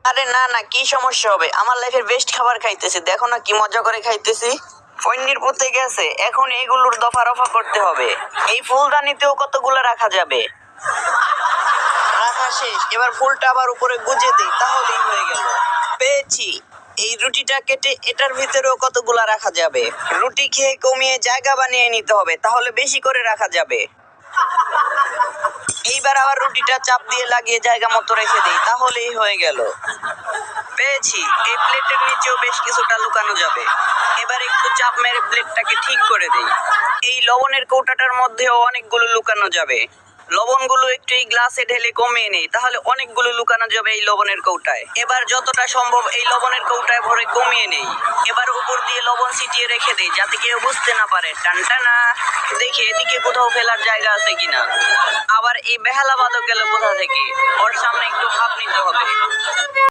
আরে না না, কি সমস্যা হবে? আমার লাইফের বেস্ট খাবার খাইতেছি, দেখো না কি মজা করে খাইতেছি। ফৈন্নির পথে গেছে, এখন এগুলোর দফা রফা করতে হবে। এই ফুলদানিতেও কতগুলো রাখা যাবে। রাখা শেষ, এবার ফুলটা আবার উপরে গুজে দিই, তাহলেই হয়ে গেল। পেয়েছি। এই রুটিটা কেটে এটার ভিতরেও কতগুলা রাখা যাবে। রুটি খেয়ে কমিয়ে জায়গা বানিয়ে নিতে হবে, তাহলে বেশি করে রাখা যাবে। এইবার আবার রুটিটা চাপ দিয়ে লাগিয়ে জায়গা মতো রেখে দিই, তাহলেই হয়ে গেল। পেয়েছি। এই প্লেটের নিচেও বেশ কিছুটা লুকানো যাবে। এবার একটু চাপ মেরে প্লেটটাকে ঠিক করে দেই। এই লবণের কৌটাটার মধ্যেও অনেকগুলো লুকানো যাবে। লবণগুলো একটু এই গ্লাসে ঢেলে কমিয়ে নেই, তাহলে অনেকগুলো লুকানো যাবে এই লবণের কৌটায়। এবার যতটা সম্ভব এই লবণের কৌটায় ভরে কমিয়ে নেই। এবার উপর দিয়ে লবণ ছিটিয়ে রেখে দেই, যাতে কেউ বুঝতে না পারে। টানটানা। দেখি এদিকে কোথাও ফেলার জায়গা আছে কিনা। আবার এই বেহালা বাদক গেল কোথা থেকে? ওর সামনে একটু ভাব নিতে হবে।